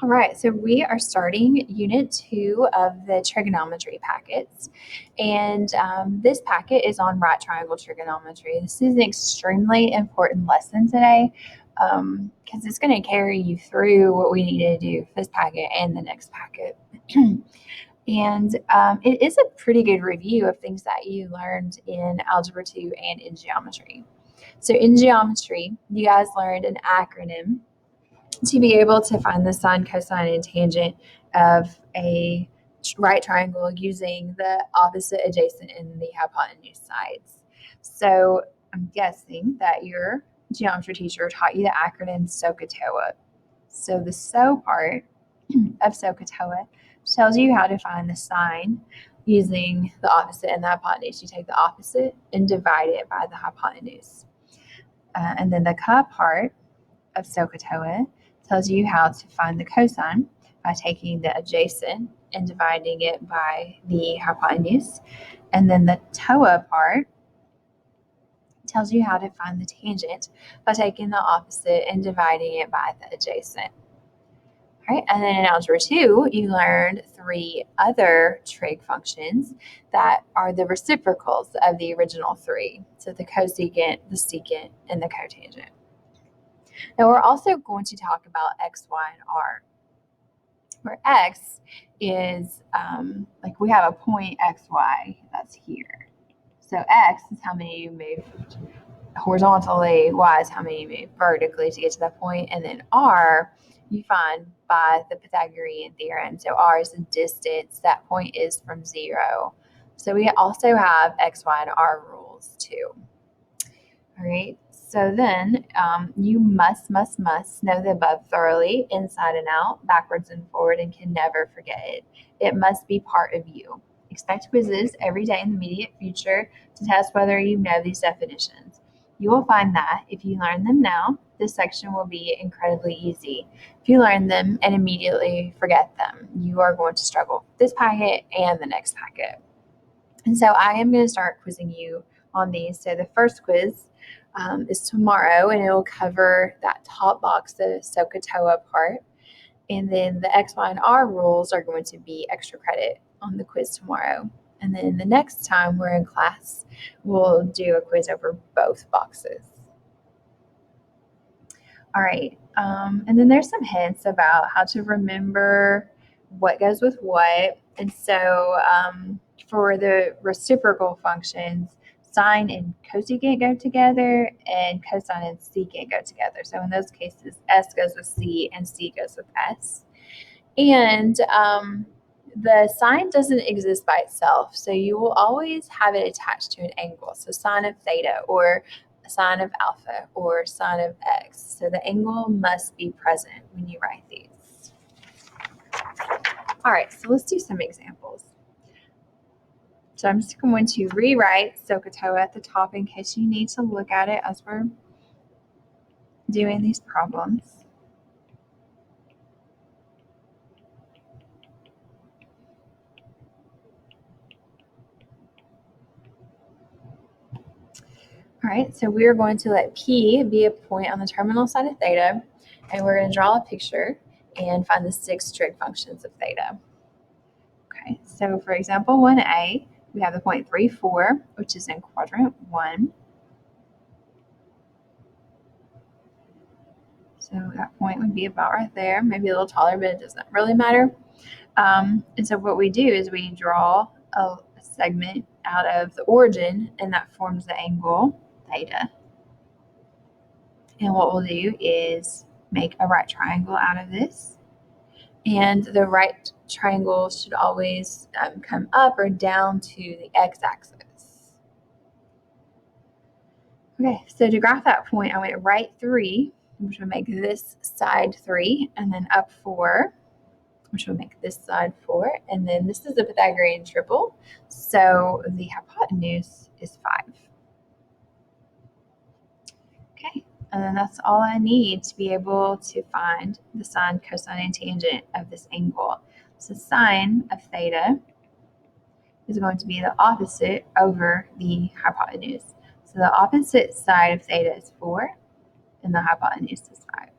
All right, so we are starting Unit 2 of the trigonometry packets, and this packet is on right triangle trigonometry. This is an extremely important lesson today because it's going to carry you through what we need to do for this packet and the next packet. And it is a pretty good review of things that you learned in Algebra 2 and in geometry. So in geometry, you guys learned an acronym to be able to find the sine, cosine, and tangent of a right triangle using the opposite, adjacent, and the hypotenuse sides. So I'm guessing that your geometry teacher taught you the acronym SOHCAHTOA. So the SO part of SOHCAHTOA tells you how to find the sine using the opposite and the hypotenuse. You take the opposite and divide it by the hypotenuse. And then the CA part of SOHCAHTOA tells you how to find the cosine by taking the adjacent and dividing it by the hypotenuse. And then the TOA part tells you how to find the tangent by taking the opposite and dividing it by the adjacent. All right, and then in Algebra 2, you learned 3 other trig functions that are the reciprocals of the original 3. So the cosecant, the secant, and the cotangent. Now we're also going to talk about x, y, and r, where x is like we have a point x, y that's here. So x is how many you moved horizontally, y is how many you moved vertically to get to that point, and then r you find by the Pythagorean Theorem. So r is the distance that point is from 0. So we also have x, y, and r rules too. All right. So then you must know the above thoroughly, inside and out, backwards and forward, and can never forget it. It must be part of you. Expect quizzes every day in the immediate future to test whether you know these definitions. You will find that if you learn them now, this section will be incredibly easy. If you learn them and immediately forget them, you are going to struggle with this packet and the next packet. And so I am going to start quizzing you on these. So the first quiz is tomorrow, and it will cover that top box, the SOHCAHTOA part. And then the X, Y, and R rules are going to be extra credit on the quiz tomorrow. And then the next time we're in class, we'll do a quiz over both boxes. All right. And then there's some hints about how to remember what goes with what. And so for the reciprocal functions, sine and cosecant go together, and cosine and secant go together. So in those cases, S goes with C and C goes with S. And the sine doesn't exist by itself, so you will always have it attached to an angle. So sine of theta, or sine of alpha, or sine of x. So the angle must be present when you write these. All right, so let's do some examples. So I'm just going to rewrite SOHCAHTOA at the top in case you need to look at it as we're doing these problems. All right, so we're going to let P be a point on the terminal side of theta, and we're going to draw a picture and find the 6 trig functions of theta. Okay, so for example 1a, we have the point 3, 4, which is in quadrant 1. So that point would be about right there, maybe a little taller, but it doesn't really matter. And so what we do is we draw a segment out of the origin, and that forms the angle theta. And what we'll do is make a right triangle out of this. And the right triangle should always come up or down to the x-axis. Okay, so to graph that point, I went right 3, which would make this side 3, and then up 4, which will make this side 4, and then this is the Pythagorean triple, so the hypotenuse is 5. Okay, and then that's all I need to be able to find the sine, cosine, and tangent of this angle. So sine of theta is going to be the opposite over the hypotenuse. So the opposite side of theta is 4, and the hypotenuse is 5.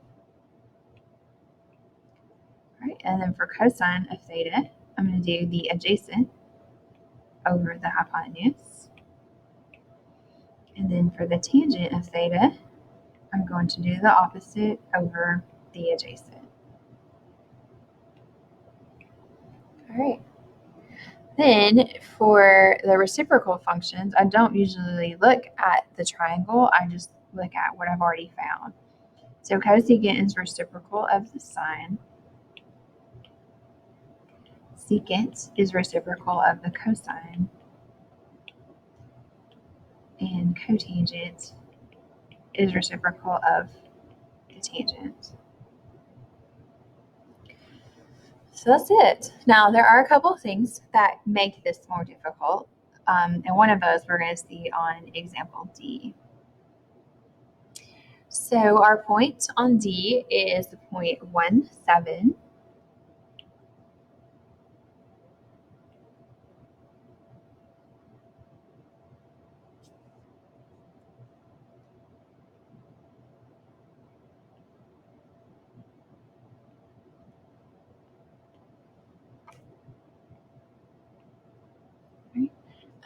and then for cosine of theta, I'm going to do the adjacent over the hypotenuse. And then for the tangent of theta, I'm going to do the opposite over the adjacent. All right. Then for the reciprocal functions, I don't usually look at the triangle. I just look at what I've already found. So cosecant is reciprocal of the sine. Secant is reciprocal of the cosine. And cotangent is reciprocal of the tangent. So that's it. Now, there are a couple of things that make this more difficult. And one of those we're going to see on example D. So our point on D is the point 1, 7.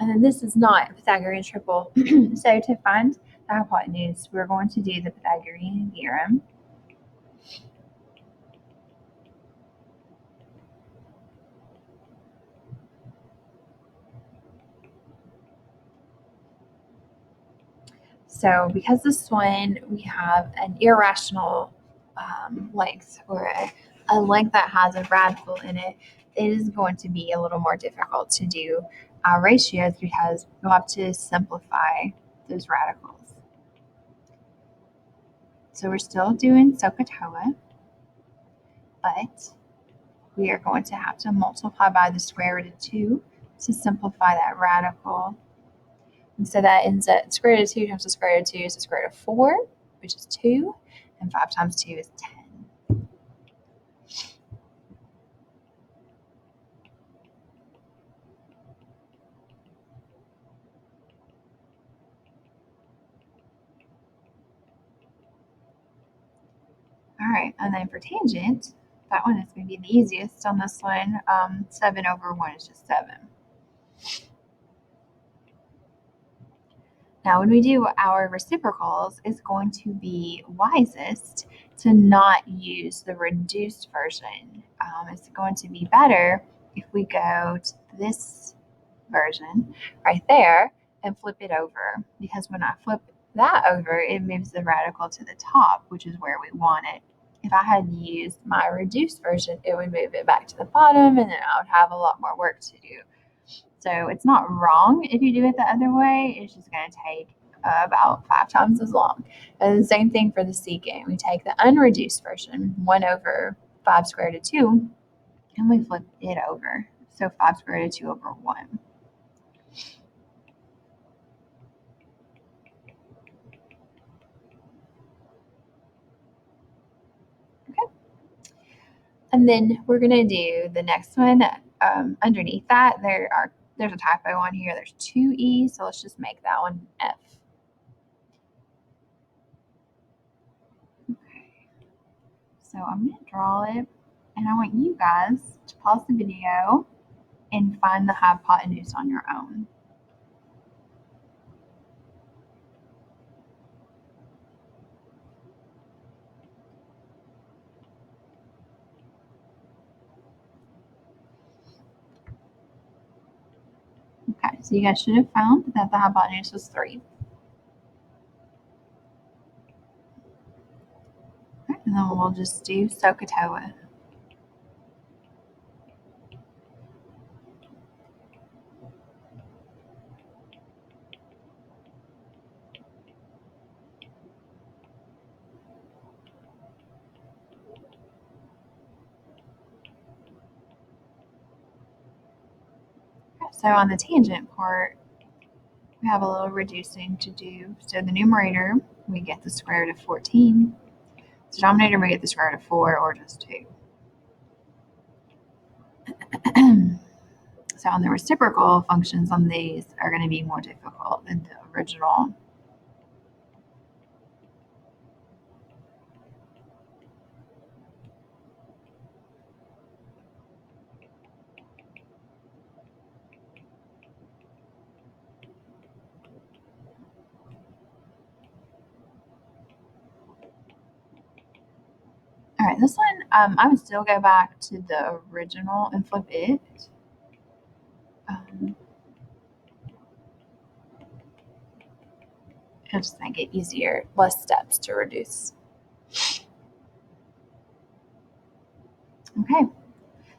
And then this is not a Pythagorean triple. So to find the hypotenuse, we're going to do the Pythagorean theorem. So because this one, we have an irrational length, or a length that has a radical in it, it is going to be a little more difficult to do ratios because you'll have to simplify those radicals. So we're still doing SOHCAHTOA, but we are going to have to multiply by the square root of 2 to simplify that radical. And so that ends up square root of 2 times the square root of 2 is the square root of 4, which is 2, and 5 times 2 is 10. All right, and then for tangent, that one is going to be the easiest on this one. 7 over 1 is just 7. Now, when we do our reciprocals, it's going to be wisest to not use the reduced version. It's going to be better if we go to this version right there and flip it over, because when I flip that over, it moves the radical to the top, which is where we want it. If I had used my reduced version, it would move it back to the bottom, and then I would have a lot more work to do. So it's not wrong if you do it the other way. It's just going to take about 5 times as long. And the same thing for the secant. We take the unreduced version, 1 over 5 square root of 2, and we flip it over. So 5 square root of 2 over 1. Okay. And then we're going to do the next one. Underneath that, there's a typo on here. There's 2 E's, so let's just make that one F. Okay. So I'm going to draw it, and I want you guys to pause the video and find the hypotenuse on your own. Okay, so you guys should have found that the hypotenuse was 3. Okay, and then we'll just do SOHCAHTOA. Okay, so on the tangent part, we have a little reducing to do. So the numerator, we get the square root of 14. The denominator, we get the square root of 4, or just 2. So on the reciprocal functions on these are going to be more difficult than the original. Okay, this one, I would still go back to the original and flip it. It'll just make it easier, less steps to reduce. Okay,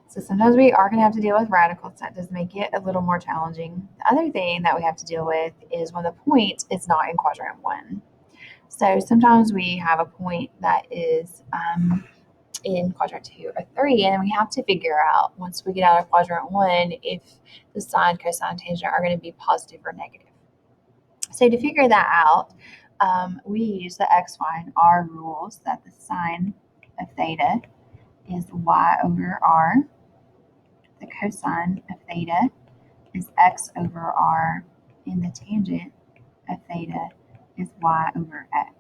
so sometimes we are going to have to deal with radicals. That does make it a little more challenging. The other thing that we have to deal with is when the point is not in quadrant 1. So sometimes we have a point that is in quadrant 2 or 3, and we have to figure out, once we get out of quadrant 1, if the sine, cosine, tangent are going to be positive or negative. So to figure that out, we use the x, y, and r rules, that the sine of theta is y over r, the cosine of theta is x over r, and the tangent of theta is y over x.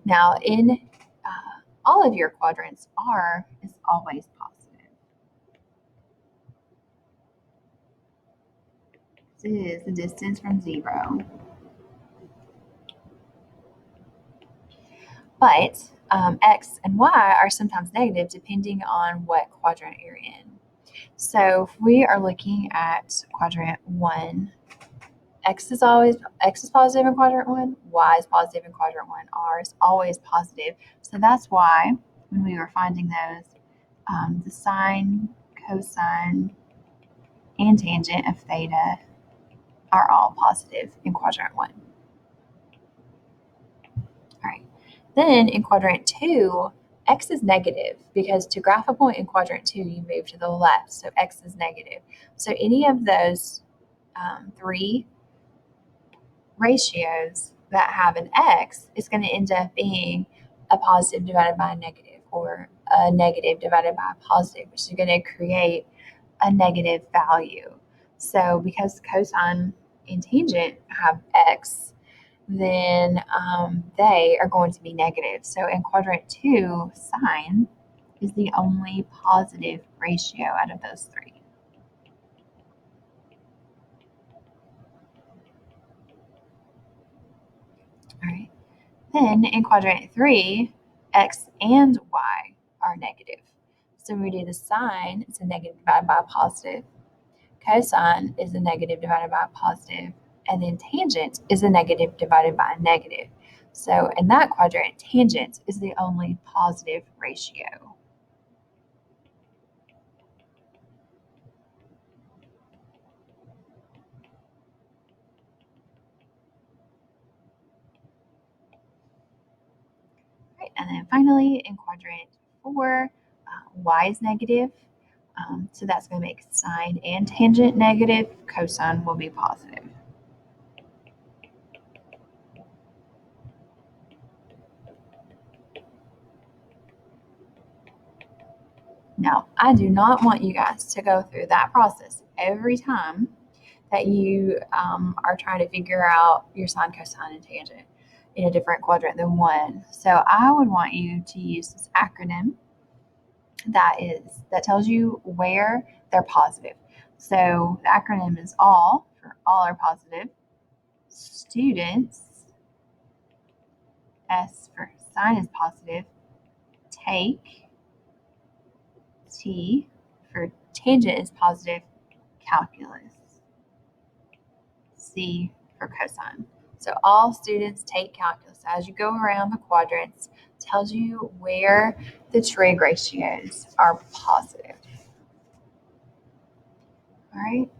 Now, in all of your quadrants, r is always positive. This is the distance from 0. But x and y are sometimes negative depending on what quadrant you're in. So if we are looking at quadrant 1, x is positive in quadrant 1, y is positive in quadrant 1, r is always positive. So that's why when we were finding those, the sine, cosine, and tangent of theta are all positive in quadrant 1. All right. Then in quadrant 2, x is negative, because to graph a point in quadrant 2, you move to the left, so x is negative. So any of those 3 ratios that have an x is going to end up being a positive divided by a negative, or a negative divided by a positive, which is going to create a negative value. So because cosine and tangent have x, then they are going to be negative. So in quadrant 2, sine is the only positive ratio out of those 3. All right. Then in quadrant 3, x and y are negative. So when we do the sine, it's a negative divided by a positive. Cosine is a negative divided by a positive. And then tangent is a negative divided by a negative. So in that quadrant, tangent is the only positive ratio. Right, and then finally, in quadrant 4, y is negative. So that's going to make sine and tangent negative. Cosine will be positive. Now, I do not want you guys to go through that process every time that you are trying to figure out your sine, cosine, and tangent in a different quadrant than 1. So I would want you to use this acronym that tells you where they're positive. So the acronym is ALL, for all are positive. Students, S for sine is positive. Take, T for tangent is positive. Calculus, C for cosine. So all students take calculus. As you go around the quadrants, it tells you where the trig ratios are positive. All right.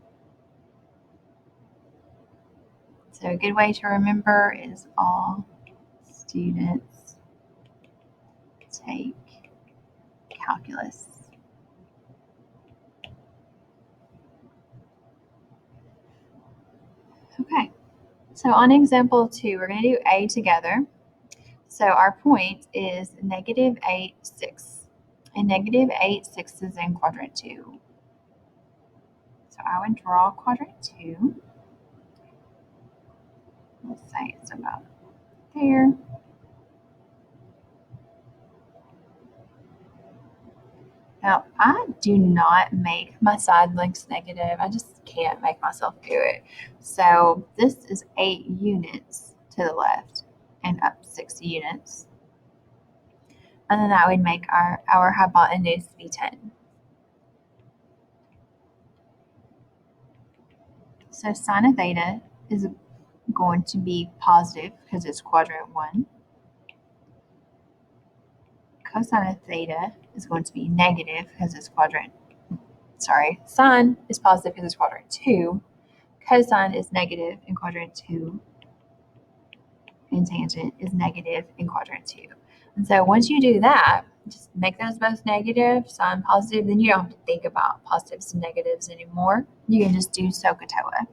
So a good way to remember is all students take calculus. Okay. So on example 2, we're going to do A together. So our point is negative 8, 6. And negative 8, 6 is in quadrant 2. So I would draw quadrant 2. We'll say it's about there. Now, I do not make my side lengths negative. I just can't make myself do it. So this is 8 units to the left and up 6 units. And then that would make our hypotenuse be 10. So sine of theta is going to be positive because it's quadrant 1. Cosine of theta is going to be negative because it's sine is positive because it's quadrant 2. Cosine is negative in quadrant 2. And tangent is negative in quadrant 2. And so once you do that, just make those both negative, sine positive, then you don't have to think about positives and negatives anymore. You can just do SOHCAHTOA.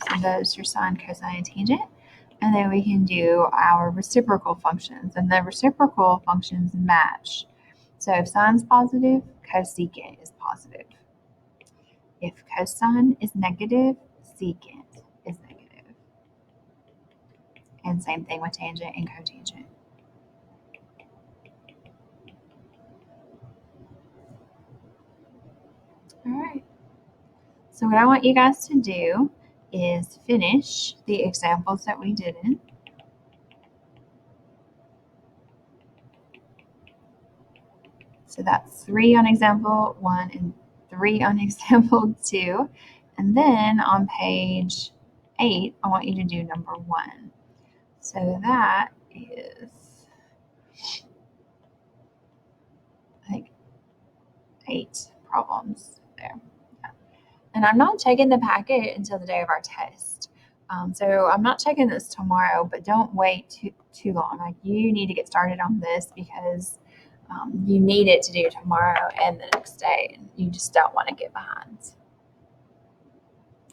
So those are sine, cosine, and tangent. And then we can do our reciprocal functions. And the reciprocal functions match. So if sine's positive, cosecant is positive. If cosine is negative, secant is negative. And same thing with tangent and cotangent. All right. So what I want you guys to do is finish the examples that we did in. So that's 3 on example 1 and 3 on example 2. And then on page 8, I want you to do number 1. So that is, I think, 8 problems there. And I'm not checking the packet until the day of our test. So I'm not checking this tomorrow, but don't wait too long. Like, you need to get started on this because you need it to do tomorrow and the next day. And you just don't want to get behind.